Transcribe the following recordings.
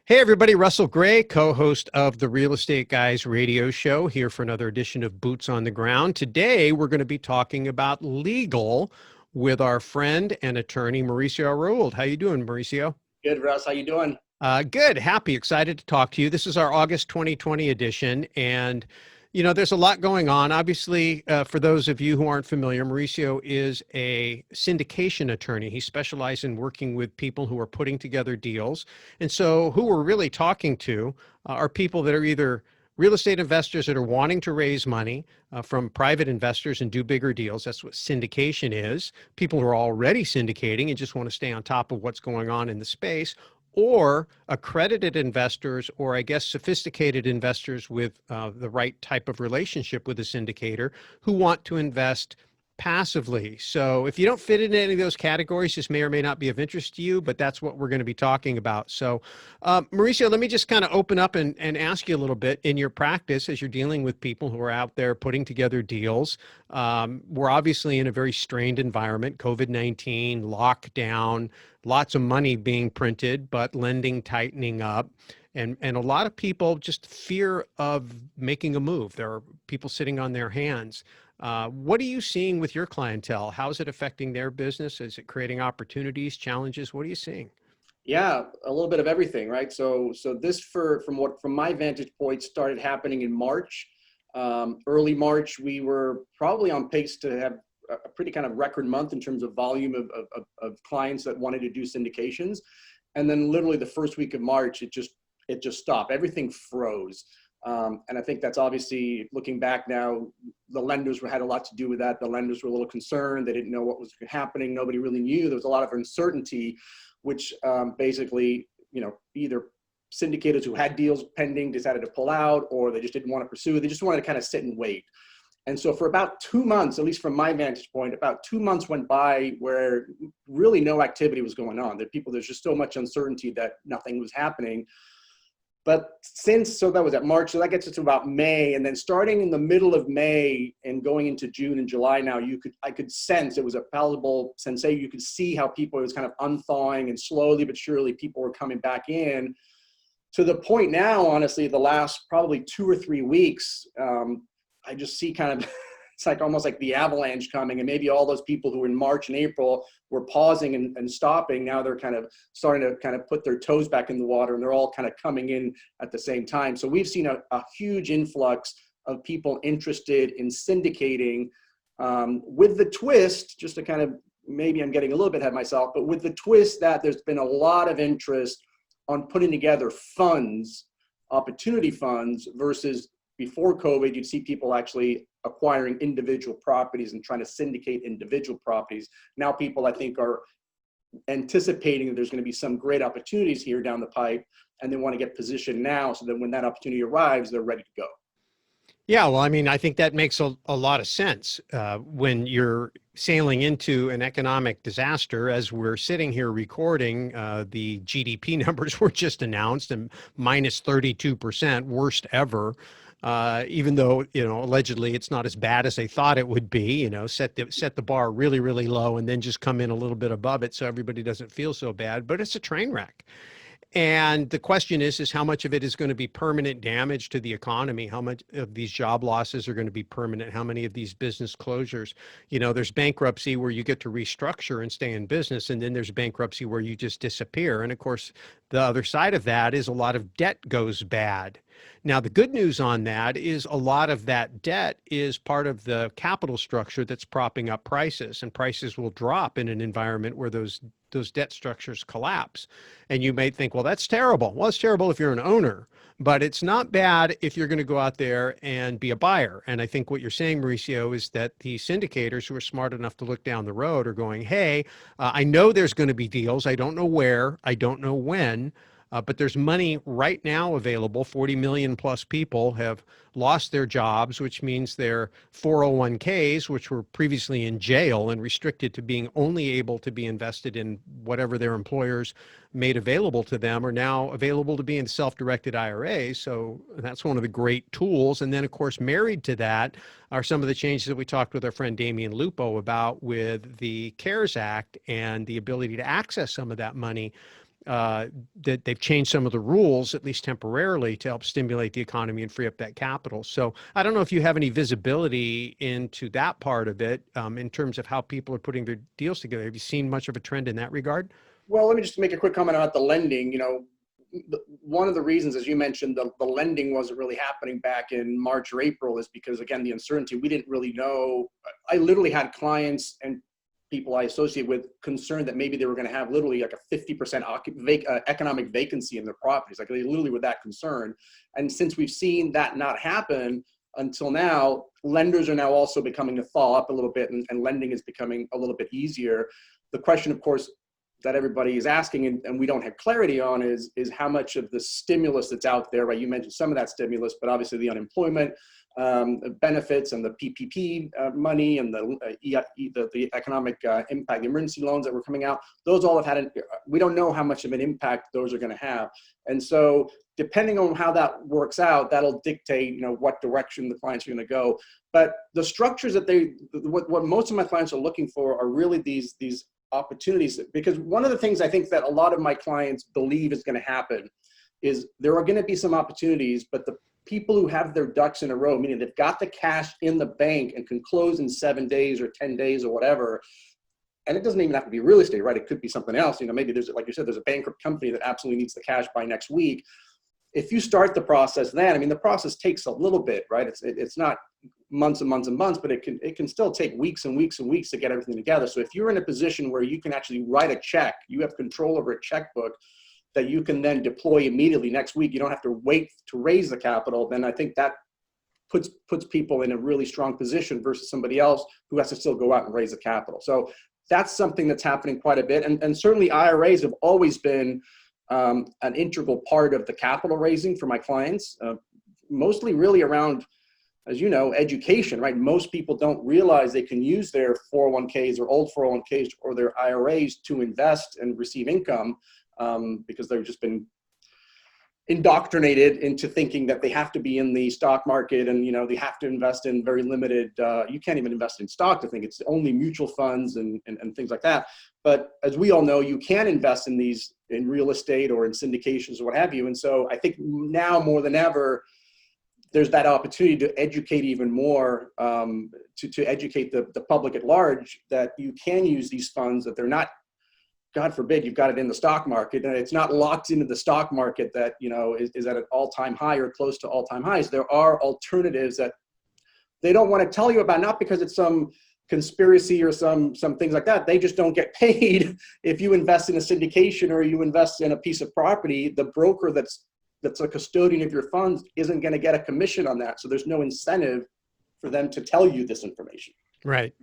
Hey, everybody, Russell Gray, co-host of the Real Estate Guys radio show, here for another edition of Boots on the Ground. Today, we're going to be talking about legal with our friend and attorney, Mauricio Rauld. How you doing, Mauricio? Good, Russ. How you doing? Good, happy, excited to talk to you. This is our August 2020 edition, and there's a lot going on. Obviously, for those of you who aren't familiar, Mauricio is a syndication attorney. He specializes in working with people who are putting together deals. And so who we're really talking to are people that are either real estate investors that are wanting to raise money from private investors and do bigger deals. That's what syndication is. People who are already syndicating and just want to stay on top of what's going on in the space, or accredited investors, or I guess sophisticated investors with the right type of relationship with a syndicator who want to invest passively. So if you don't fit in any of those categories, this may or may not be of interest to you, but that's what we're going to be talking about. So Mauricio, let me just kind of open up and ask you a little bit in your practice as you're dealing with people who are out there putting together deals. We're obviously in a very strained environment, COVID-19, lockdown, lots of money being printed, but lending tightening up. And a lot of people just fear of making a move. There are people sitting on their hands. What are you seeing with your clientele? How is it affecting their business? Is it creating opportunities, challenges? What are you seeing? Yeah, a little bit of everything, right? So this, from my vantage point, started happening in March. Early March, we were probably on pace to have a pretty kind of record month in terms of volume of clients that wanted to do syndications. And then literally the first week of March, it just stopped. Everything froze. And I think that's obviously, looking back now, the lenders had a lot to do with that. The lenders were a little concerned. They didn't know what was happening. Nobody really knew. There was a lot of uncertainty, which basically, either syndicators who had deals pending decided to pull out, or they just didn't want to pursue. They just wanted to kind of sit and wait. And so for about 2 months, at least from my vantage point, about 2 months went by where really no activity was going on. There's just so much uncertainty that nothing was happening. But so that was at March, so that gets us to about May. And then starting in the middle of May and going into June and July now, I could sense, it was a palpable sensation. You could see how people, it was kind of unthawing, and slowly but surely people were coming back in, to the point now, honestly, the last probably 2 or 3 weeks, I just see kind of, it's like almost like the avalanche coming, and maybe all those people who in March and April were pausing and stopping, now they're kind of starting to kind of put their toes back in the water, and they're all kind of coming in at the same time. So we've seen a huge influx of people interested in syndicating, with the twist, just to kind of, maybe I'm getting a little bit ahead of myself, but with the twist that there's been a lot of interest on putting together funds, opportunity funds, versus before COVID, you'd see people actually acquiring individual properties and trying to syndicate individual properties. Now people, I think, are anticipating that there's going to be some great opportunities here down the pipe, and they want to get positioned now so that when that opportunity arrives, they're ready to go. Yeah, well, I mean, I think that makes a lot of sense when you're sailing into an economic disaster. As we're sitting here recording, the GDP numbers were just announced, and minus 32%, worst ever. Even though, allegedly it's not as bad as they thought it would be, set the bar really, really low and then just come in a little bit above it so everybody doesn't feel so bad. But it's a train wreck. And the question is how much of it is going to be permanent damage to the economy? How much of these job losses are going to be permanent? How many of these business closures? There's bankruptcy where you get to restructure and stay in business, and then there's bankruptcy where you just disappear. And of course, the other side of that is a lot of debt goes bad. Now, the good news on that is a lot of that debt is part of the capital structure that's propping up prices, and prices will drop in an environment where those debt structures collapse. And you may think, well, that's terrible. Well, it's terrible if you're an owner, but it's not bad if you're going to go out there and be a buyer. And I think what you're saying, Mauricio, is that the syndicators who are smart enough to look down the road are going, hey, I know there's going to be deals. I don't know where, I don't know when, but there's money right now available. 40 million plus people have lost their jobs, which means their 401ks, which were previously in jail and restricted to being only able to be invested in whatever their employers made available to them, are now available to be in self-directed IRAs. So that's one of the great tools. And then, of course, married to that are some of the changes that we talked with our friend Damian Lupo about with the CARES Act and the ability to access some of that money that they've changed some of the rules, at least temporarily, to help stimulate the economy and free up that capital. So I don't know if you have any visibility into that part of it in terms of how people are putting their deals together. Have you seen much of a trend in that regard? Well, let me just make a quick comment about the lending. One of the reasons, as you mentioned, the lending wasn't really happening back in March or April is because, again, the uncertainty. We didn't really know. I literally had clients and people I associate with concerned that maybe they were going to have literally like a 50% economic vacancy in their properties. Like they literally were that concerned. And since we've seen that not happen until now, lenders are now also becoming to fall up a little bit, and lending is becoming a little bit easier. The question, of course, that everybody is asking and we don't have clarity on is how much of the stimulus that's out there, right? You mentioned some of that stimulus, but obviously the unemployment benefits and the PPP money and the economic impact, the emergency loans that were coming out, those all have had, we don't know how much of an impact those are going to have. And so depending on how that works out, that'll dictate, what direction the clients are going to go. But the structures that what most of my clients are looking for are really these opportunities, because one of the things I think that a lot of my clients believe is going to happen is there are going to be some opportunities, but the people who have their ducks in a row, meaning they've got the cash in the bank and can close in 7 days or 10 days or whatever, and it doesn't even have to be real estate, right? It could be something else. Maybe there's, like you said, there's a bankrupt company that absolutely needs the cash by next week. If you start the process then, the process takes a little bit, right? It's not months and months and months, but it can still take weeks and weeks and weeks to get everything together. So if you're in a position where you can actually write a check, you have control over a checkbook that you can then deploy immediately next week, you don't have to wait to raise the capital, then I think that puts people in a really strong position versus somebody else who has to still go out and raise the capital. So that's something that's happening quite a bit. And certainly IRAs have always been an integral part of the capital raising for my clients, mostly really around, as you know, education, right? Most people don't realize they can use their 401ks or old 401ks or their IRAs to invest and receive income because they've just been indoctrinated into thinking that they have to be in the stock market and, they have to invest in very limited, you can't even invest in stock to think it's only mutual funds and things like that. But as we all know, you can invest in these in real estate or in syndications or what have you. And so I think now more than ever, there's that opportunity to educate even more, to educate the public at large that you can use these funds, that they're not, God forbid, you've got it in the stock market and it's not locked into the stock market that, is at an all-time high or close to all-time highs. There are alternatives that they don't want to tell you about, not because it's some conspiracy or some things like that. They just don't get paid. If you invest in a syndication or you invest in a piece of property, the broker that's a custodian of your funds isn't going to get a commission on that. So there's no incentive for them to tell you this information. Right.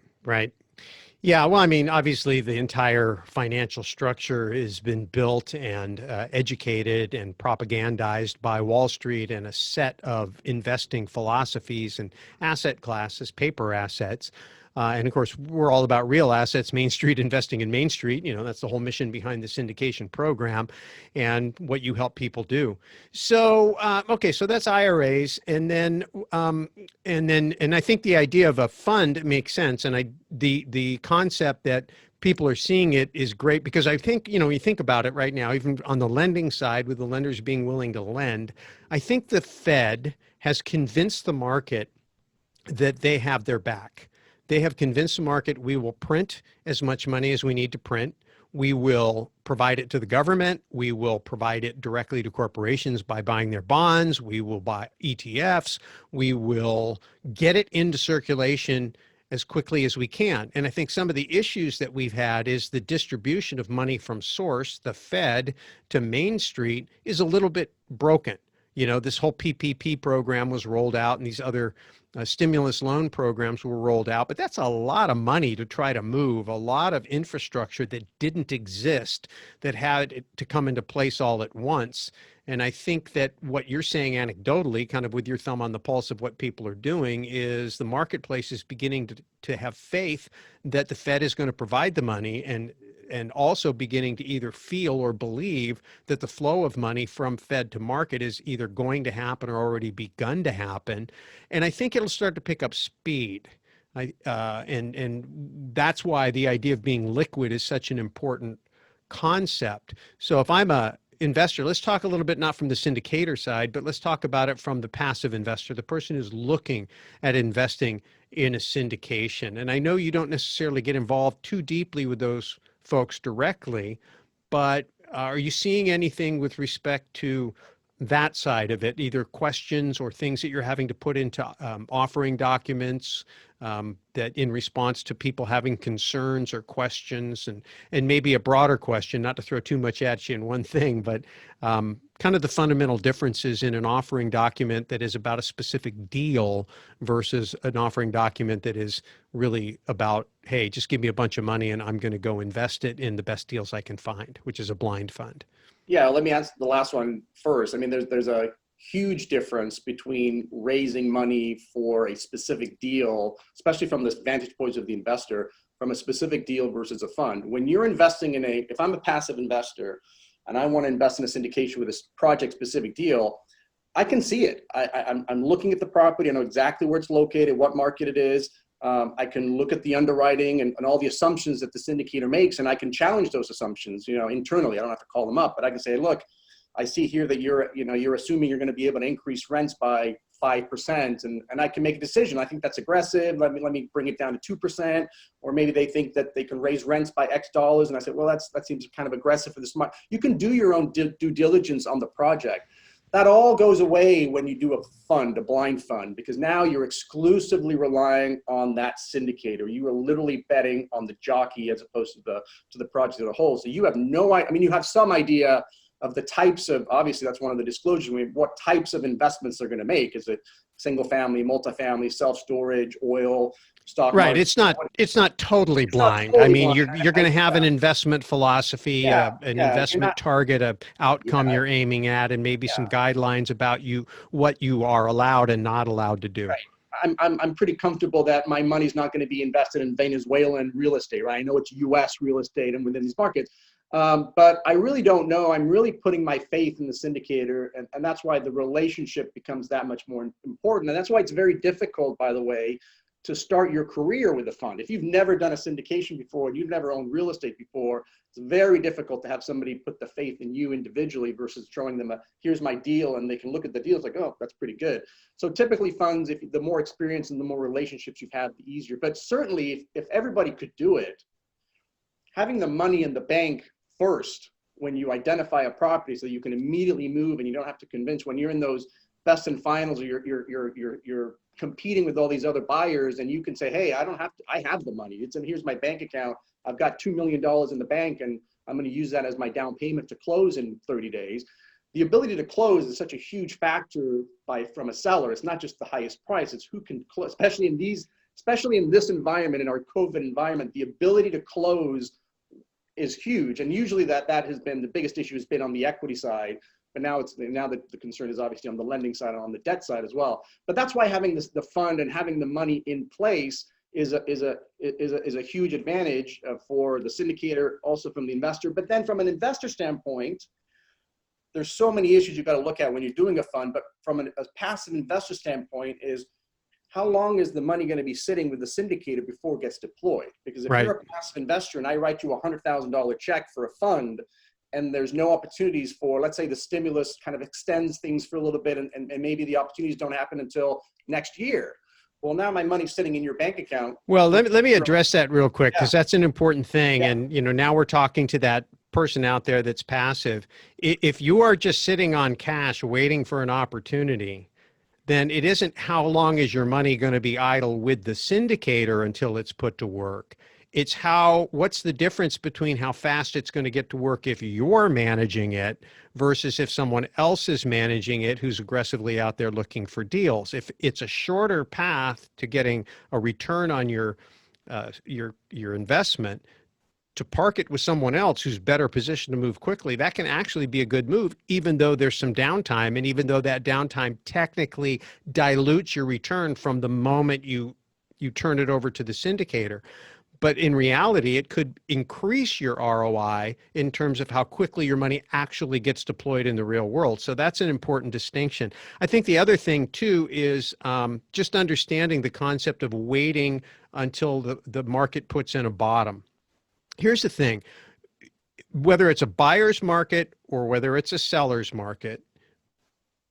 Yeah, well, obviously the entire financial structure has been built and educated and propagandized by Wall Street and a set of investing philosophies and asset classes, paper assets. And of course, we're all about real assets, Main Street, investing in Main Street. That's the whole mission behind the syndication program and what you help people do. So, okay, so that's IRAs. And then I think the idea of a fund makes sense. And the concept that people are seeing it is great because I think, you think about it right now, even on the lending side with the lenders being willing to lend, I think the Fed has convinced the market that they have their back. They have convinced the market we will print as much money as we need to print. We will provide it to the government. We will provide it directly to corporations by buying their bonds. We will buy ETFs. We will get it into circulation as quickly as we can. And I think some of the issues that we've had is the distribution of money from source, the Fed, to Main Street is a little bit broken. This whole PPP program was rolled out and these other stimulus loan programs were rolled out, but that's a lot of money to try to move, a lot of infrastructure that didn't exist that had to come into place all at once. And I think that what you're saying anecdotally, kind of with your thumb on the pulse of what people are doing, is the marketplace is beginning to have faith that the Fed is going to provide the money and also beginning to either feel or believe that the flow of money from Fed to market is either going to happen or already begun to happen. And I think it'll start to pick up speed. And that's why the idea of being liquid is such an important concept. So if I'm a investor, let's talk a little bit, not from the syndicator side, but let's talk about it from the passive investor, the person who's looking at investing in a syndication. And I know you don't necessarily get involved too deeply with those folks directly, but are you seeing anything with respect to that side of it, either questions or things that you're having to put into offering documents that in response to people having concerns or questions, and maybe a broader question, not to throw too much at you in one thing, but kind of the fundamental differences in an offering document that is about a specific deal versus an offering document that is really about, hey, just give me a bunch of money and I'm going to go invest it in the best deals I can find, which is a blind fund. Yeah, let me answer the last one first. I mean, there's a huge difference between raising money for a specific deal, especially from the vantage point of the investor, from a specific deal versus a fund. When you're investing in if I'm a passive investor and I want to invest in a syndication with a project specific deal, I can see it. I'm looking at the property. I know exactly where it's located, what market it is. I can look at the underwriting and all the assumptions that the syndicator makes, and I can challenge those assumptions, internally. I don't have to call them up, but I can say, look, I see here that you're assuming you're going to be able to increase rents by 5%, and I can make a decision. I think that's aggressive. Let me bring it down to 2%, or maybe they think that they can raise rents by X dollars, and I said, well, that seems kind of aggressive for this month. You can do your own due diligence on the project. That all goes away when you do a fund, a blind fund, because now you're exclusively relying on that syndicator. You are literally betting on the jockey as opposed to the project as a whole. So you have you have some idea of the types of, obviously that's one of the disclosures, what types of investments they're going to make. Is it single family, multifamily, self-storage, oil, stock Right. market? It's not totally blind. Totally I mean, blind. you're going to have an investment philosophy, an investment target, a outcome you're aiming at, and maybe some guidelines about what you are allowed and not allowed to do. Right. I'm pretty comfortable that my money's not going to be invested in Venezuelan real estate, right? I know it's U.S. real estate and within these markets, but I really don't know. I'm really putting my faith in the syndicator, and that's why the relationship becomes that much more important. And that's why it's very difficult, by the way, to start your career with a fund. If you've never done a syndication before, and you've never owned real estate before, it's very difficult to have somebody put the faith in you individually versus showing them here's my deal, and they can look at the deal. It's like, oh, that's pretty good. So typically funds, the more experience and the more relationships you've had, the easier. But certainly if everybody could do it, having the money in the bank first when you identify a property so you can immediately move and you don't have to convince, when you're in those best and finals, or you're competing with all these other buyers, and you can say, hey, I have the money. Here's my bank account. I've got $2 million in the bank, and I'm going to use that as my down payment to close in 30 days. The ability to close is such a huge factor from a seller. It's not just the highest price, it's who can close, especially in this environment, in our COVID environment. The ability to close is huge. And usually that has been the biggest issue, has been on the equity side. But now the concern is obviously on the lending side and on the debt side as well. But that's why having the fund and having the money in place is a huge advantage for the syndicator, also from the investor. But then from an investor standpoint, there's so many issues you've got to look at when you're doing a fund. But from a passive investor standpoint, is how long is the money going to be sitting with the syndicator before it gets deployed? Because if you're a passive investor and I write you a $100,000 check for a fund, and there's no opportunities for, let's say the stimulus kind of extends things for a little bit, and maybe the opportunities don't happen until next year. Well, now my money's sitting in your bank account. Well, let me address that real quick, because that's an important thing. Yeah. And, now we're talking to that person out there that's passive. If you are just sitting on cash waiting for an opportunity, then it isn't how long is your money going to be idle with the syndicator until it's put to work. It's what's the difference between how fast it's going to get to work if you're managing it versus if someone else is managing it who's aggressively out there looking for deals. If it's a shorter path to getting a return on your investment, to park it with someone else who's better positioned to move quickly, that can actually be a good move, even though there's some downtime, and even though that downtime technically dilutes your return from the moment you turn it over to the syndicator. But in reality, it could increase your ROI in terms of how quickly your money actually gets deployed in the real world. So that's an important distinction. I think the other thing, too, is just understanding the concept of waiting until the market puts in a bottom. Here's the thing. whether it's a buyer's market or whether it's a seller's market,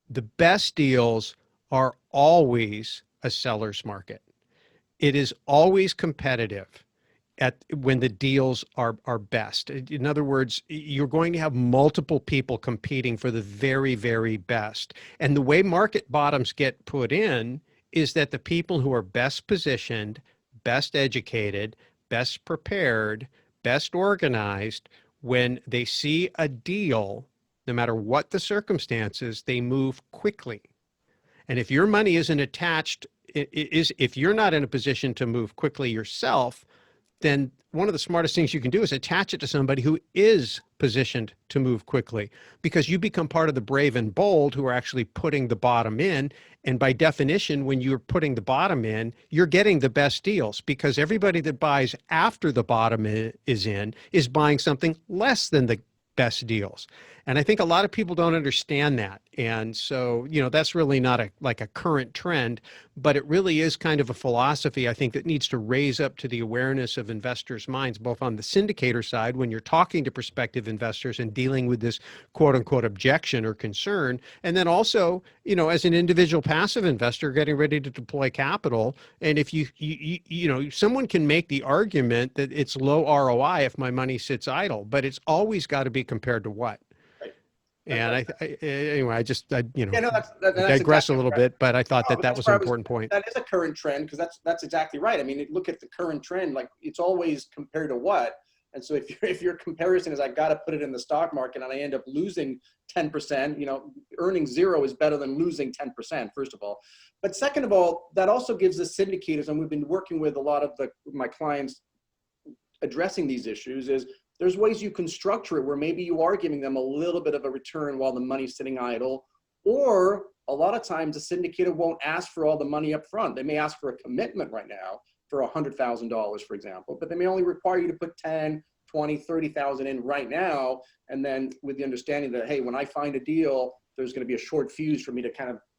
the best deals are always a seller's market. It is always competitive when the deals are best. In other words, you're going to have multiple people competing for the very, very best. And the way market bottoms get put in is that the people who are best positioned, best educated, best prepared, best organized, when they see a deal, no matter what the circumstances, they move quickly. And if your money isn't attached, if you're not in a position to move quickly yourself, then one of the smartest things you can do is attach it to somebody who is positioned to move quickly, because you become part of the brave and bold who are actually putting the bottom in. And by definition, when you're putting the bottom in, you're getting the best deals, because everybody that buys after the bottom is in is buying something less than the best deals. And I think a lot of people don't understand that. And so, that's really not like a current trend, but it really is kind of a philosophy, I think, that needs to raise up to the awareness of investors' minds, both on the syndicator side, when you're talking to prospective investors and dealing with this quote unquote objection or concern. And then also, as an individual passive investor getting ready to deploy capital. And if someone can make the argument that it's low ROI if my money sits idle, but it's always got to be compared to what? And anyway, I digress a little bit, but I thought that was an important point. That is a current trend, because that's exactly right. I mean, look at the current trend, like it's always compared to what. And so if your comparison is, I got to put it in the stock market and I end up losing 10%, earning zero is better than losing 10%, first of all. But second of all, that also gives the syndicators, and we've been working with a lot of my clients addressing these issues, is there's ways you can structure it where maybe you are giving them a little bit of a return while the money's sitting idle. Or a lot of times the syndicator won't ask for all the money up front. They may ask for a commitment right now for $100,000, for example, but they may only require you to put 10, 20, 30,000 in right now. And then with the understanding that, hey, when I find a deal, there's going to be a short fuse for me to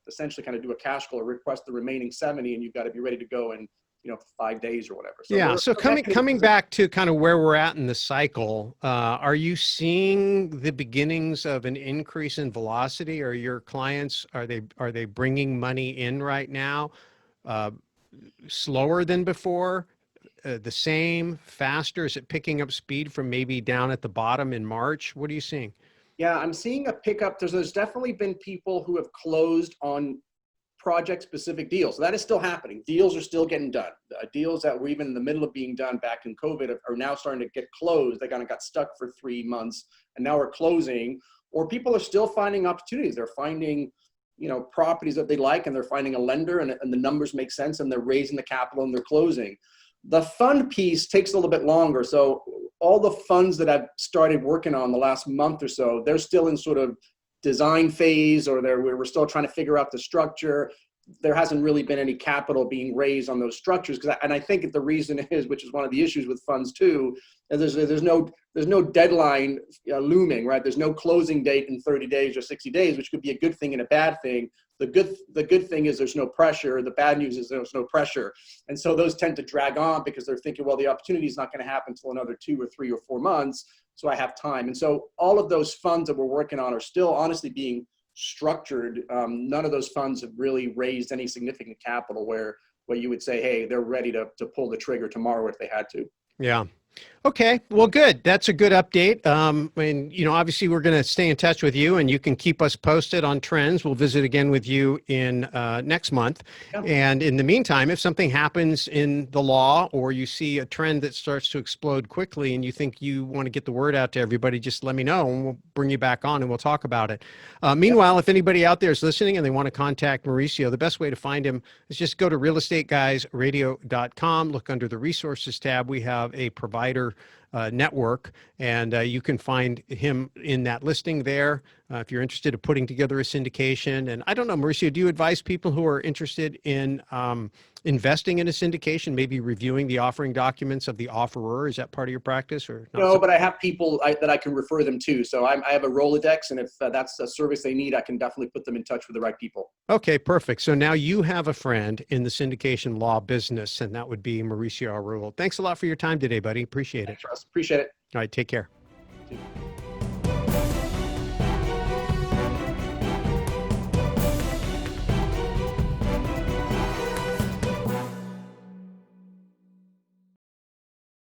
essentially do a cash call or request the remaining 70, and you've got to be ready to go in 5 days or whatever. So coming back to kind of where we're at in the cycle, are you seeing the beginnings of an increase in velocity? Are your clients, are they bringing money in right now, slower than before, the same, faster? Is it picking up speed from maybe down at the bottom in March? What are you seeing? Yeah, I'm seeing a pickup. There's definitely been people who have closed on project-specific deals. So that is still happening. Deals are still getting done. Deals that were even in the middle of being done back in COVID are now starting to get closed. They kind of got stuck for 3 months and now are closing. Or people are still finding opportunities. They're finding, properties that they like, and they're finding a lender, and the numbers make sense, and they're raising the capital and they're closing. The fund piece takes a little bit longer. So all the funds that I've started working on the last month or so, they're still in sort of design phase, or we're still trying to figure out the structure. There hasn't really been any capital being raised on those structures, and I think the reason is, which is one of the issues with funds too, is there's no deadline looming, right? There's no closing date in 30 days or 60 days, which could be a good thing and a bad thing. The good thing is there's no pressure. The bad news is there's no pressure, and so those tend to drag on because they're thinking, well, the opportunity is not going to happen until another 2 or 3 or 4 months. So I have time. And so all of those funds that we're working on are still honestly being structured. None of those funds have really raised any significant capital where you would say, hey, they're ready to pull the trigger tomorrow if they had to. Yeah. Okay. Well, good. That's a good update. And, obviously we're going to stay in touch with you, and you can keep us posted on trends. We'll visit again with you in next month. Yeah. And in the meantime, if something happens in the law, or you see a trend that starts to explode quickly and you think you want to get the word out to everybody, just let me know and we'll bring you back on and we'll talk about it. Meanwhile, if anybody out there is listening and they want to contact Mauricio, the best way to find him is just go to realestateguysradio.com, look under the resources tab. We have a provider network, and you can find him in that listing there if you're interested in putting together a syndication. And I don't know, Mauricio, do you advise people who are interested in investing in a syndication, maybe reviewing the offering documents of the offeror? Is that part of your practice, or not? No, but I have people that I can refer them to. So I have a Rolodex, and if that's a service they need, I can definitely put them in touch with the right people. Okay, perfect. So now you have a friend in the syndication law business, and that would be Mauricio Rauld. Thanks a lot for your time today, buddy. Appreciate it. Thanks, Russ. Appreciate it. All right, take care. too.